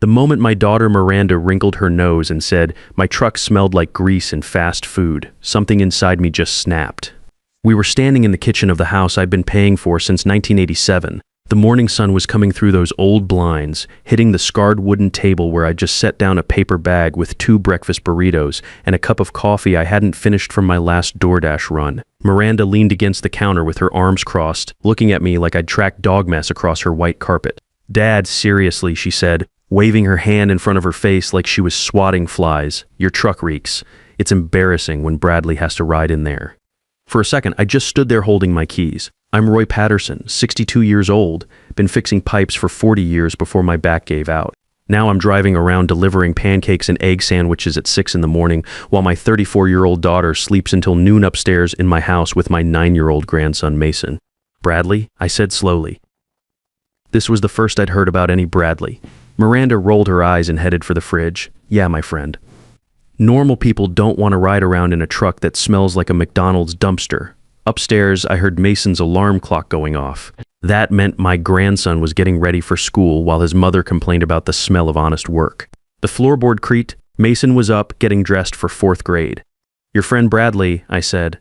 The moment my daughter Miranda wrinkled her nose and said, "My truck smelled like grease and fast food," something inside me just snapped. We were standing in the kitchen of the house I'd been paying for since 1987. The morning sun was coming through those old blinds, hitting the scarred wooden table where I just set down a paper bag with 2 breakfast burritos and a cup of coffee I hadn't finished from my last Doordash run. Miranda leaned against the counter with her arms crossed, looking at me like I'd tracked dog mess across her white carpet. "Dad, seriously," she said, waving her hand in front of her face like she was swatting flies. "Your truck reeks. It's embarrassing when Bradley has to ride in there." For a second, I just stood there holding my keys. I'm Roy Patterson, 62 years old, been fixing pipes for 40 years before my back gave out. Now I'm driving around delivering pancakes and egg sandwiches at 6 in the morning while my 34-year-old daughter sleeps until noon upstairs in my house with my 9-year-old grandson Mason. "Bradley?" I said slowly. This was the first I'd heard about any Bradley. Miranda rolled her eyes and headed for the fridge. "Yeah, my friend. Normal people don't want to ride around in a truck that smells like a McDonald's dumpster." Upstairs, I heard Mason's alarm clock going off. That meant my grandson was getting ready for school while his mother complained about the smell of honest work. The floorboard creaked. Mason was up, getting dressed for 4th grade. "Your friend Bradley," I said.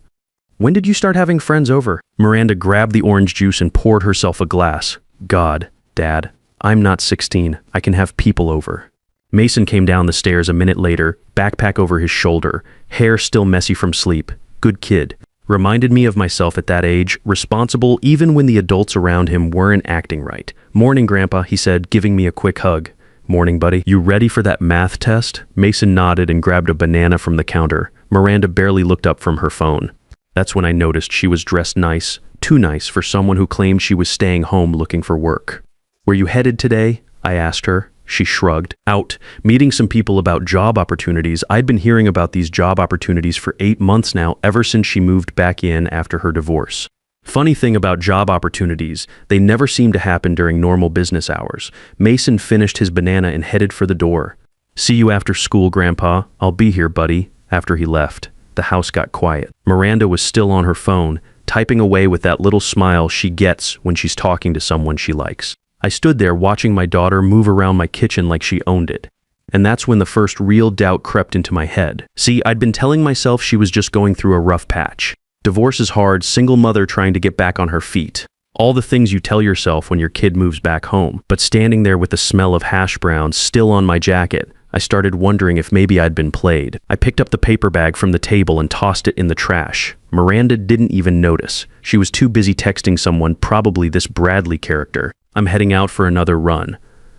"When did you start having friends over?" Miranda grabbed the orange juice and poured herself a glass. "God, Dad, I'm not 16. I can have people over." Mason came down the stairs a minute later, backpack over his shoulder, hair still messy from sleep. Good kid. Reminded me of myself at that age, responsible even when the adults around him weren't acting right. "Morning, Grandpa," he said, giving me a quick hug. "Morning, buddy. You ready for that math test?" Mason nodded and grabbed a banana from the counter. Miranda barely looked up from her phone. That's when I noticed she was dressed nice, too nice for someone who claimed she was staying home looking for work. "Were you headed today?" I asked her. She shrugged. "Out, meeting some people about job opportunities. I'd been hearing about these job opportunities for 8 months now, ever since she moved back in after her divorce. Funny thing about job opportunities, they never seem to happen during normal business hours." Mason finished his banana and headed for the door. "See you after school, Grandpa. I'll be here, buddy." After he left, the house got quiet. Miranda was still on her phone, typing away with that little smile she gets when she's talking to someone she likes. I stood there watching my daughter move around my kitchen like she owned it. And that's when the first real doubt crept into my head. See, I'd been telling myself she was just going through a rough patch. Divorce is hard, single mother trying to get back on her feet. All the things you tell yourself when your kid moves back home. But standing there with the smell of hash browns still on my jacket, I started wondering if maybe I'd been played. I picked up the paper bag from the table and tossed it in the trash. Miranda didn't even notice. She was too busy texting someone, probably this Bradley character. "I'm heading out for another run,"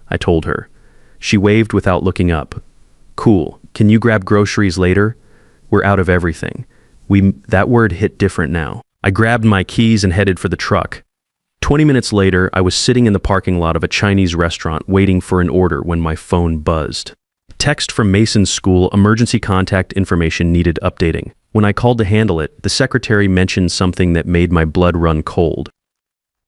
I told her. She waved without looking up. "Cool. Can you grab groceries later? We're out of everything." That word hit different now. I grabbed my keys and headed for the truck. 20 minutes later, I was sitting in the parking lot of a Chinese restaurant waiting for an order when my phone buzzed. Text from Mason's school, emergency contact information needed updating. When I called to handle it, the secretary mentioned something that made my blood run cold.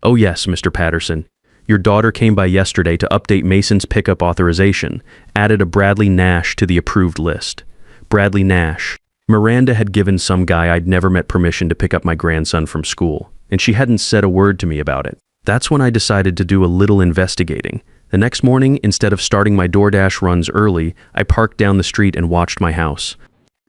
"Oh yes, Mr. Patterson. Your daughter came by yesterday to update Mason's pickup authorization, added a Bradley Nash to the approved list." Bradley Nash. Miranda had given some guy I'd never met permission to pick up my grandson from school, and she hadn't said a word to me about it. That's when I decided to do a little investigating. The next morning, instead of starting my Doordash runs early, I parked down the street and watched my house.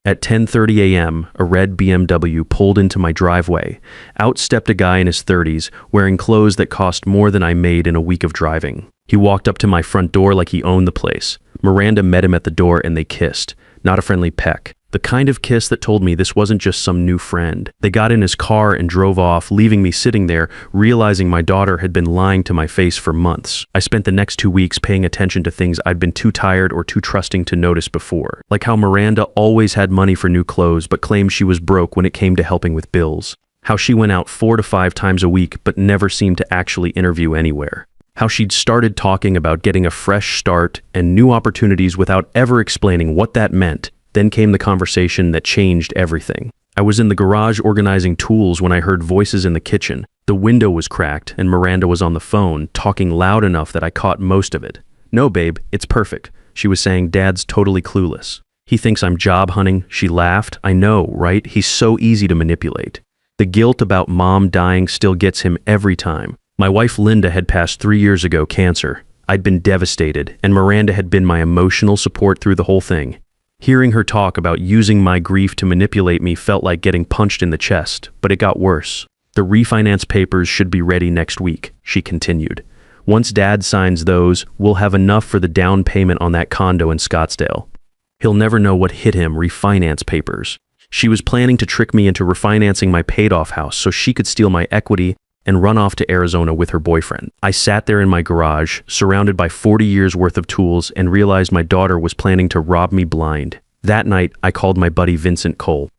At 10:30 a.m., a red BMW pulled into my driveway. Out stepped a guy in his 30s, wearing clothes that cost more than I made in a week of driving. He walked up to my front door like he owned the place. Miranda met him at the door and they kissed. Not a friendly peck. The kind of kiss that told me this wasn't just some new friend. They got in his car and drove off, leaving me sitting there, realizing my daughter had been lying to my face for months. I spent the next 2 weeks paying attention to things I'd been too tired or too trusting to notice before. Like how Miranda always had money for new clothes but claimed she was broke when it came to helping with bills. How she went out 4 to 5 times a week but never seemed to actually interview anywhere. How she'd started talking about getting a fresh start and new opportunities without ever explaining what that meant. Then came the conversation that changed everything. I was in the garage organizing tools when I heard voices in the kitchen. The window was cracked and Miranda was on the phone, talking loud enough that I caught most of it. "No, babe, it's perfect," she was saying. "Dad's totally clueless. He thinks I'm job hunting." She laughed. "I know, right? He's so easy to manipulate. The guilt about mom dying still gets him every time. My wife Linda had passed 3 years ago, cancer. I'd been devastated, and Miranda had been my emotional support through the whole thing. Hearing her talk about using my grief to manipulate me felt like getting punched in the chest, but it got worse. The refinance papers should be ready next week, she continued. Once Dad signs those, we'll have enough for the down payment on that condo in Scottsdale. He'll never know what hit him, refinance papers. She was planning to trick me into refinancing my paid-off house so she could steal my equity and run off to Arizona with her boyfriend. I sat there in my garage, surrounded by 40 years worth of tools, and realized my daughter was planning to rob me blind. That night, I called my buddy Vincent Cole.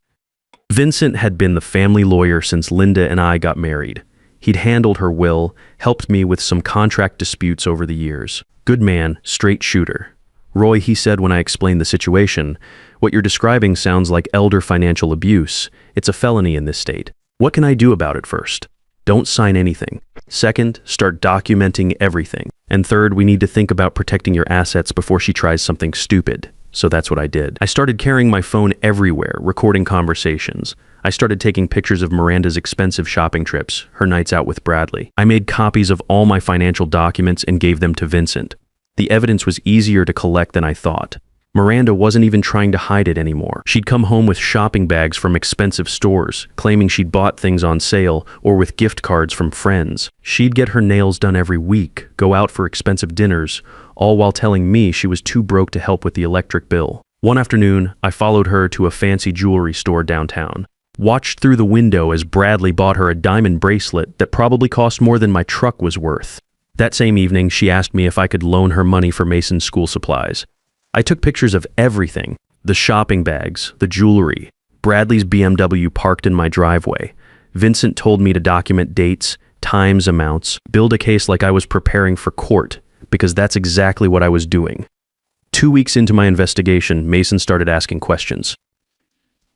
Vincent had been the family lawyer since Linda and I got married. He'd handled her will, helped me with some contract disputes over the years. Good man, straight shooter. Roy, he said when I explained the situation, what you're describing sounds like elder financial abuse. It's a felony in this state. What can I do about it first? Don't sign anything. Second, start documenting everything. And third, we need to think about protecting your assets before she tries something stupid. So that's what I did. I started carrying my phone everywhere, recording conversations. I started taking pictures of Miranda's expensive shopping trips, her nights out with Bradley. I made copies of all my financial documents and gave them to Vincent. The evidence was easier to collect than I thought. Miranda wasn't even trying to hide it anymore. She'd come home with shopping bags from expensive stores, claiming she'd bought things on sale or with gift cards from friends. She'd get her nails done every week, go out for expensive dinners, all while telling me she was too broke to help with the electric bill. One afternoon, I followed her to a fancy jewelry store downtown. Watched through the window as Bradley bought her a diamond bracelet that probably cost more than my truck was worth. That same evening, she asked me if I could loan her money for Mason's school supplies. I took pictures of everything, the shopping bags, the jewelry, Bradley's BMW parked in my driveway. Vincent told me to document dates, times, amounts, build a case like I was preparing for court, because that's exactly what I was doing. 2 weeks into my investigation, Mason started asking questions.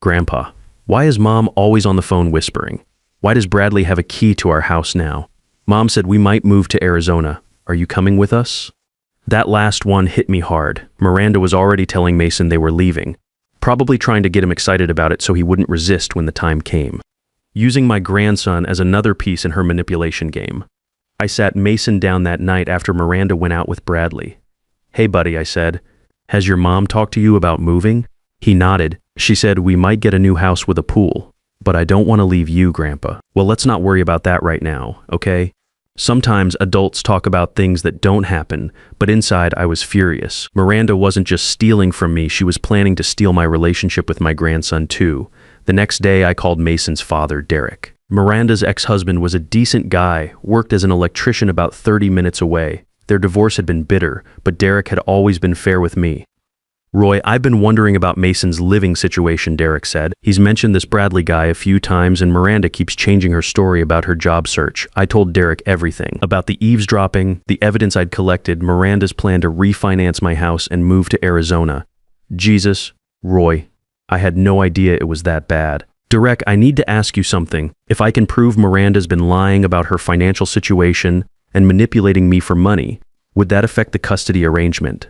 Grandpa, why is Mom always on the phone whispering? Why does Bradley have a key to our house now? Mom said we might move to Arizona. Are you coming with us? That last one hit me hard. Miranda was already telling Mason they were leaving, probably trying to get him excited about it so he wouldn't resist when the time came. Using my grandson as another piece in her manipulation game. I sat Mason down that night after Miranda went out with Bradley. Hey buddy, I said, has your mom talked to you about moving? He nodded. She said, we might get a new house with a pool, but I don't want to leave you, Grandpa. Well, let's not worry about that right now, okay? Sometimes adults talk about things that don't happen, but inside I was furious. Miranda wasn't just stealing from me, she was planning to steal my relationship with my grandson too. The next day I called Mason's father, Derek. Miranda's ex-husband was a decent guy, worked as an electrician about 30 minutes away. Their divorce had been bitter, but Derek had always been fair with me. Roy, I've been wondering about Mason's living situation, Derek said. He's mentioned this Bradley guy a few times and Miranda keeps changing her story about her job search. I told Derek everything. About the eavesdropping, the evidence I'd collected, Miranda's plan to refinance my house and move to Arizona. Jesus, Roy, I had no idea it was that bad. Derek, I need to ask you something. If I can prove Miranda's been lying about her financial situation and manipulating me for money, would that affect the custody arrangement?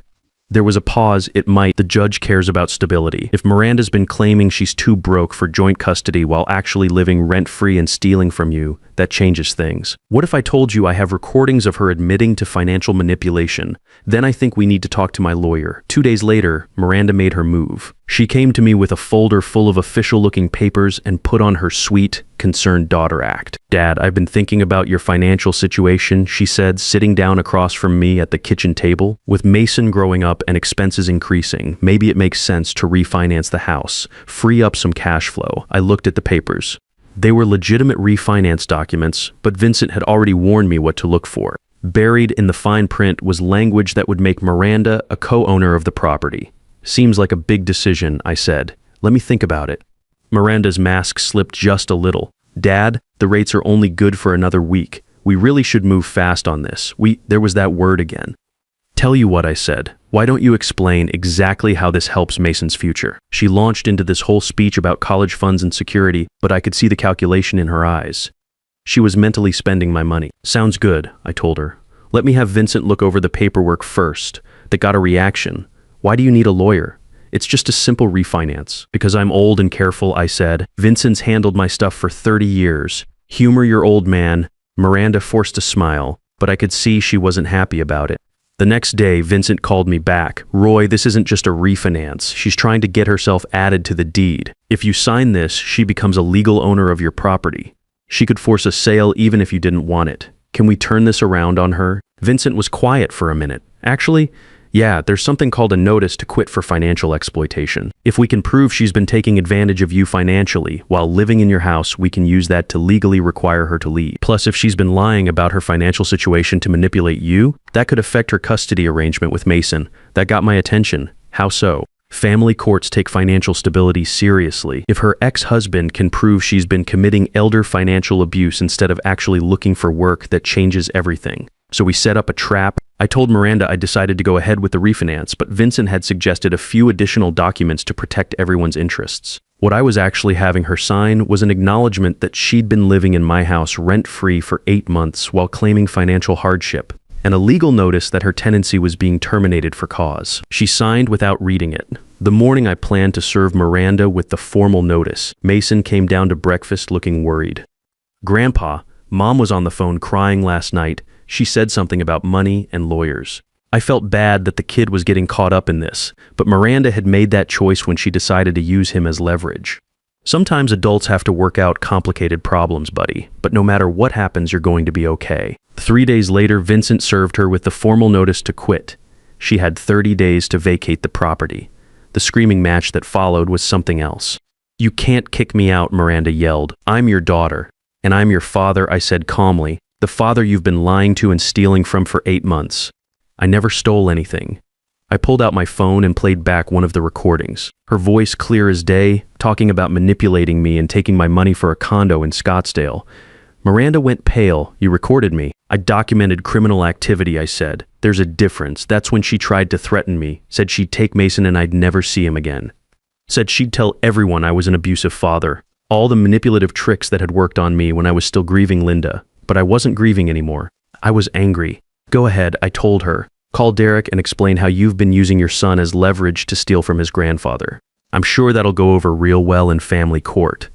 There was a pause. It might. The judge cares about stability. If Miranda's been claiming she's too broke for joint custody while actually living rent-free and stealing from you, that changes things. What if I told you I have recordings of her admitting to financial manipulation? Then I think we need to talk to my lawyer. 2 days later, Miranda made her move. She came to me with a folder full of official-looking papers and put on her sweet, concerned daughter act. Dad, I've been thinking about your financial situation, she said, sitting down across from me at the kitchen table. With Mason growing up and expenses increasing, maybe it makes sense to refinance the house, free up some cash flow. I looked at the papers. They were legitimate refinance documents, but Vincent had already warned me what to look for. Buried in the fine print was language that would make Miranda a co-owner of the property. Seems like a big decision, I said. Let me think about it. Miranda's mask slipped just a little. Dad, the rates are only good for another week. We really should move fast on this. There was that word again. Tell you what, I said. Why don't you explain exactly how this helps Mason's future? She launched into this whole speech about college funds and security, but I could see the calculation in her eyes. She was mentally spending my money. Sounds good, I told her. Let me have Vincent look over the paperwork first. That got a reaction. Why do you need a lawyer? It's just a simple refinance. Because I'm old and careful, I said. Vincent's handled my stuff for 30 years. Humor your old man. Miranda forced a smile, but I could see she wasn't happy about it. The next day, Vincent called me back. Roy, this isn't just a refinance. She's trying to get herself added to the deed. If you sign this, she becomes a legal owner of your property. She could force a sale even if you didn't want it. Can we turn this around on her? Vincent was quiet for a minute. Actually, yeah, there's something called a notice to quit for financial exploitation. If we can prove she's been taking advantage of you financially while living in your house, we can use that to legally require her to leave. Plus, if she's been lying about her financial situation to manipulate you, that could affect her custody arrangement with Mason. That got my attention. How so? Family courts take financial stability seriously. If her ex-husband can prove she's been committing elder financial abuse instead of actually looking for work, that changes everything. So we set up a trap. I told Miranda I decided to go ahead with the refinance, but Vincent had suggested a few additional documents to protect everyone's interests. What I was actually having her sign was an acknowledgement that she'd been living in my house rent-free for 8 months while claiming financial hardship, and a legal notice that her tenancy was being terminated for cause. She signed without reading it. The morning I planned to serve Miranda with the formal notice, Mason came down to breakfast looking worried. "Grandpa, Mom was on the phone crying last night. She said something about money and lawyers." I felt bad that the kid was getting caught up in this, but Miranda had made that choice when she decided to use him as leverage. Sometimes adults have to work out complicated problems, buddy, but no matter what happens, you're going to be okay. 3 days later, Vincent served her with the formal notice to quit. She had 30 days to vacate the property. The screaming match that followed was something else. "You can't kick me out," Miranda yelled. "I'm your daughter." "And I'm your father," I said calmly. "The father you've been lying to and stealing from for 8 months. I never stole anything." I pulled out my phone and played back one of the recordings. Her voice clear as day, talking about manipulating me and taking my money for a condo in Scottsdale. Miranda went pale. "You recorded me." "I documented criminal activity," I said. "There's a difference. That's when she tried to threaten me, said she'd take Mason and I'd never see him again. Said she'd tell everyone I was an abusive father. All the manipulative tricks that had worked on me when I was still grieving Linda. But I wasn't grieving anymore. I was angry. "Go ahead," I told her. "Call Derek and explain how you've been using your son as leverage to steal from his grandfather. I'm sure that'll go over real well in family court."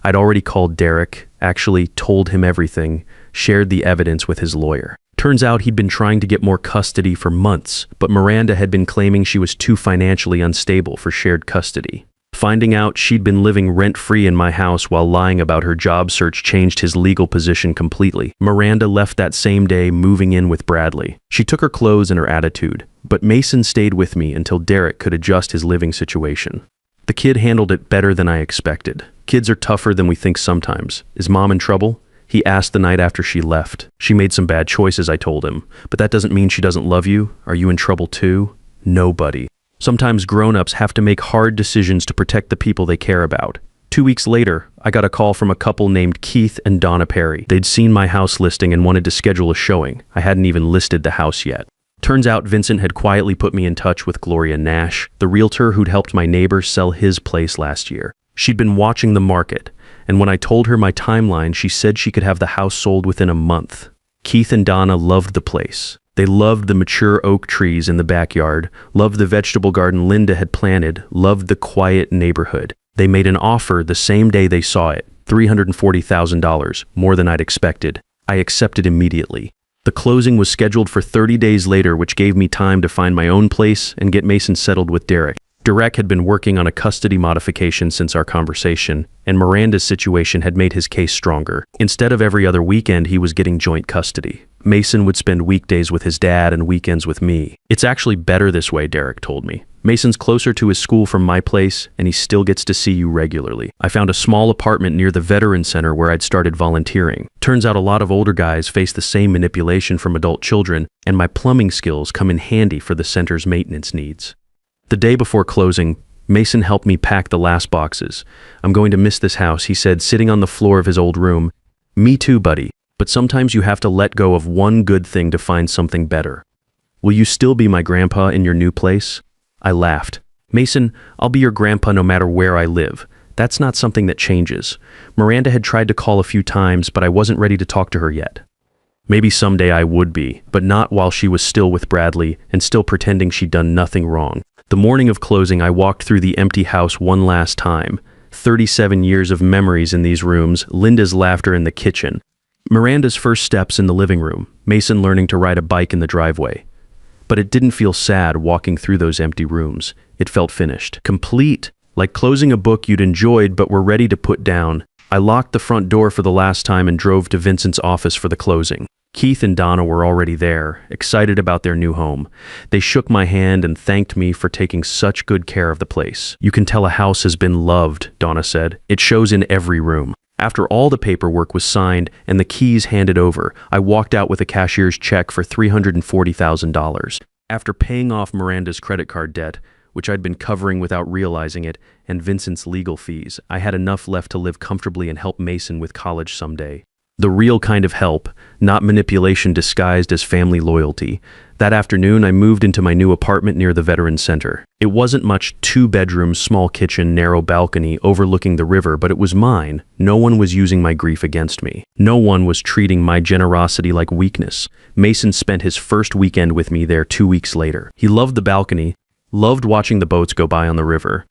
I'd already called Derek, actually told him everything, shared the evidence with his lawyer. Turns out he'd been trying to get more custody for months, but Miranda had been claiming she was too financially unstable for shared custody. Finding out she'd been living rent-free in my house while lying about her job search changed his legal position completely. Miranda left that same day, moving in with Bradley. She took her clothes and her attitude, but Mason stayed with me until Derek could adjust his living situation. The kid handled it better than I expected. Kids are tougher than we think sometimes. "Is Mom in trouble?" He asked the night after she left. "She made some bad choices," I told him. "But that doesn't mean she doesn't love you. Are you in trouble too?" "Nobody." Sometimes grown-ups have to make hard decisions to protect the people they care about. 2 weeks later, I got a call from a couple named Keith and Donna Perry. They'd seen my house listing and wanted to schedule a showing. I hadn't even listed the house yet. Turns out Vincent had quietly put me in touch with Gloria Nash, the realtor who'd helped my neighbor sell his place last year. She'd been watching the market, and when I told her my timeline, she said she could have the house sold within a month. Keith and Donna loved the place. They loved the mature oak trees in the backyard, loved the vegetable garden Linda had planted, loved the quiet neighborhood. They made an offer the same day they saw it, $340,000, more than I'd expected. I accepted immediately. The closing was scheduled for 30 days later, which gave me time to find my own place and get Mason settled with Derek. Derek had been working on a custody modification since our conversation, and Miranda's situation had made his case stronger. Instead of every other weekend, he was getting joint custody. Mason would spend weekdays with his dad and weekends with me. "It's actually better this way," Derek told me. "Mason's closer to his school from my place, and he still gets to see you regularly. I found a small apartment near the Veteran Center where I'd started volunteering. Turns out a lot of older guys face the same manipulation from adult children, and my plumbing skills come in handy for the center's maintenance needs." The day before closing, Mason helped me pack the last boxes. "I'm going to miss this house," he said, sitting on the floor of his old room. "Me too, buddy. But sometimes you have to let go of one good thing to find something better. Will you still be my grandpa in your new place?" I laughed. "Mason, I'll be your grandpa no matter where I live. That's not something that changes." Miranda had tried to call a few times, but I wasn't ready to talk to her yet. Maybe someday I would be, but not while she was still with Bradley and still pretending she'd done nothing wrong. The morning of closing, I walked through the empty house one last time. 37 years of memories in these rooms, Linda's laughter in the kitchen, Miranda's first steps in the living room, Mason learning to ride a bike in the driveway. But it didn't feel sad walking through those empty rooms. It felt finished, complete, like closing a book you'd enjoyed but were ready to put down. I locked the front door for the last time and drove to Vincent's office for the closing. Keith and Donna were already there, excited about their new home. They shook my hand and thanked me for taking such good care of the place. "You can tell a house has been loved," Donna said. "It shows in every room." After all the paperwork was signed and the keys handed over, I walked out with a cashier's check for $340,000. After paying off Miranda's credit card debt, which I'd been covering without realizing it, and Vincent's legal fees, I had enough left to live comfortably and help Mason with college someday. The real kind of help, not manipulation disguised as family loyalty. That afternoon, I moved into my new apartment near the Veterans Center. It wasn't much, 2 bedrooms, small kitchen, narrow balcony overlooking the river, but it was mine. No one was using my grief against me. No one was treating my generosity like weakness. Mason spent his first weekend with me there 2 weeks later. He loved the balcony, loved watching the boats go by on the river.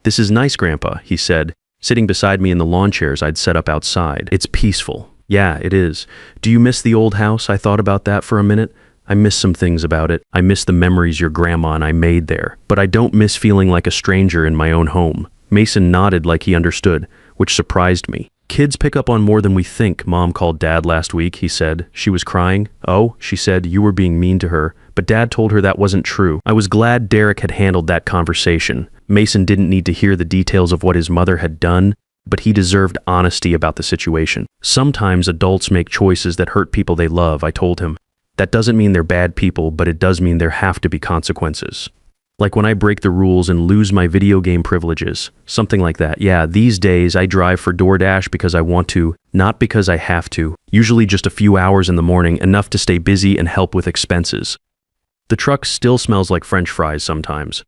"This is nice, Grandpa," he said, sitting beside me in the lawn chairs I'd set up outside. "It's peaceful." "Yeah, it is. Do you miss the old house?" I thought about that for a minute. I miss some things about it. I miss the memories your grandma and I made there. But I don't miss feeling like a stranger in my own home. Mason nodded like he understood, which surprised me. "Kids pick up on more than we think," Mom called Dad last week, he said. She was crying. "Oh," she said, "you were being mean to her." But Dad told her that wasn't true. I was glad Derek had handled that conversation. Mason didn't need to hear the details of what his mother had done, but he deserved honesty about the situation. "Sometimes adults make choices that hurt people they love," I told him. "That doesn't mean they're bad people, but it does mean there have to be consequences. Like when I break the rules and lose my video game privileges, something like that. Yeah, these days I drive for Doordash because I want to, not because I have to. Usually just a few hours in the morning, enough to stay busy and help with expenses. The truck still smells like French fries sometimes,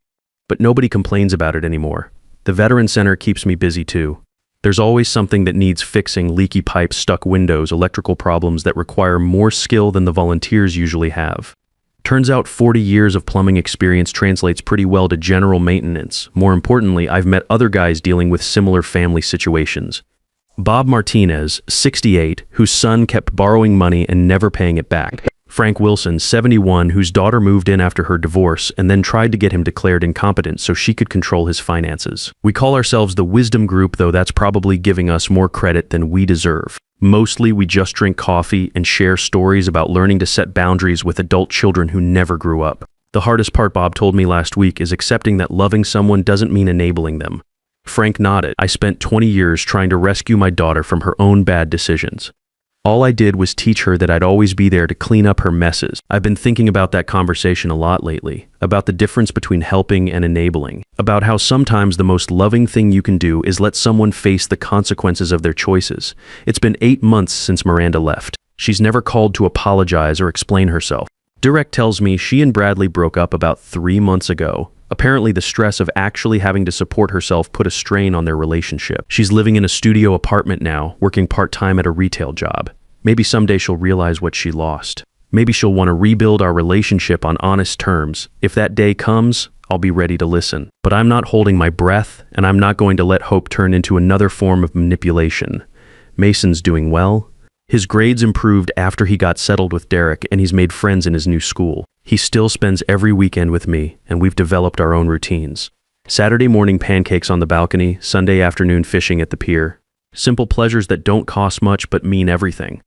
but nobody complains about it anymore. The Veterans Center keeps me busy too. There's always something that needs fixing: leaky pipes, stuck windows, electrical problems that require more skill than the volunteers usually have. Turns out 40 years of plumbing experience translates pretty well to general maintenance. More importantly, I've met other guys dealing with similar family situations. Bob Martinez, 68, whose son kept borrowing money and never paying it back. Frank Wilson, 71, whose daughter moved in after her divorce and then tried to get him declared incompetent so she could control his finances. We call ourselves the Wisdom Group, though that's probably giving us more credit than we deserve. Mostly we just drink coffee and share stories about learning to set boundaries with adult children who never grew up. The hardest part, Bob told me last week, is accepting that loving someone doesn't mean enabling them. Frank nodded. "I spent 20 years trying to rescue my daughter from her own bad decisions. All I did was teach her that I'd always be there to clean up her messes." I've been thinking about that conversation a lot lately, about the difference between helping and enabling, about how sometimes the most loving thing you can do is let someone face the consequences of their choices. It's been 8 months since Miranda left. She's never called to apologize or explain herself. Derek tells me she and Bradley broke up about 3 months ago. Apparently the stress of actually having to support herself put a strain on their relationship. She's living in a studio apartment now, working part-time at a retail job. Maybe someday she'll realize what she lost. Maybe she'll want to rebuild our relationship on honest terms. If that day comes, I'll be ready to listen. But I'm not holding my breath, and I'm not going to let hope turn into another form of manipulation. Mason's doing well. His grades improved after he got settled with Derek, and he's made friends in his new school. He still spends every weekend with me, and we've developed our own routines. Saturday morning pancakes on the balcony, Sunday afternoon fishing at the pier. Simple pleasures that don't cost much but mean everything.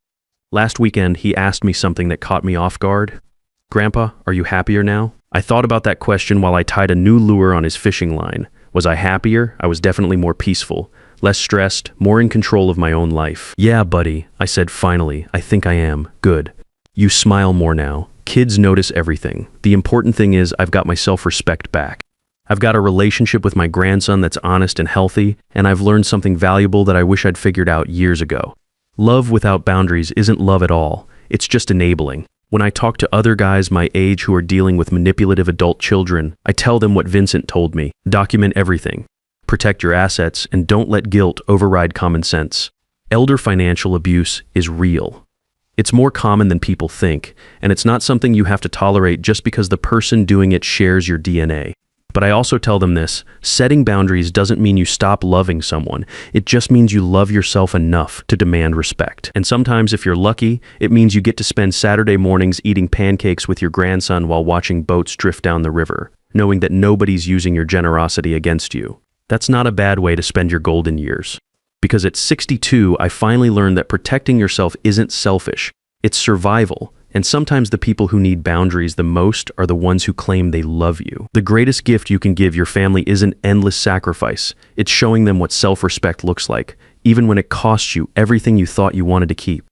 Last weekend, he asked me something that caught me off guard. "Grandpa, are you happier now?" I thought about that question while I tied a new lure on his fishing line. Was I happier? I was definitely more peaceful, less stressed, more in control of my own life. "Yeah, buddy," I said finally. "I think I am. Good. You smile more now. Kids notice everything. The important thing is I've got my self-respect back. I've got a relationship with my grandson that's honest and healthy, and I've learned something valuable that I wish I'd figured out years ago. Love without boundaries isn't love at all. It's just enabling. When I talk to other guys my age who are dealing with manipulative adult children, I tell them what Vincent told me. Document everything. Protect your assets, and don't let guilt override common sense. Elder financial abuse is real. It's more common than people think, and it's not something you have to tolerate just because the person doing it shares your DNA. But I also tell them this: setting boundaries doesn't mean you stop loving someone. It just means you love yourself enough to demand respect. And sometimes, if you're lucky, it means you get to spend Saturday mornings eating pancakes with your grandson while watching boats drift down the river, knowing that nobody's using your generosity against you. That's not a bad way to spend your golden years. Because at 62, I finally learned that protecting yourself isn't selfish, it's survival. And sometimes the people who need boundaries the most are the ones who claim they love you. The greatest gift you can give your family isn't endless sacrifice. It's showing them what self-respect looks like, even when it costs you everything you thought you wanted to keep.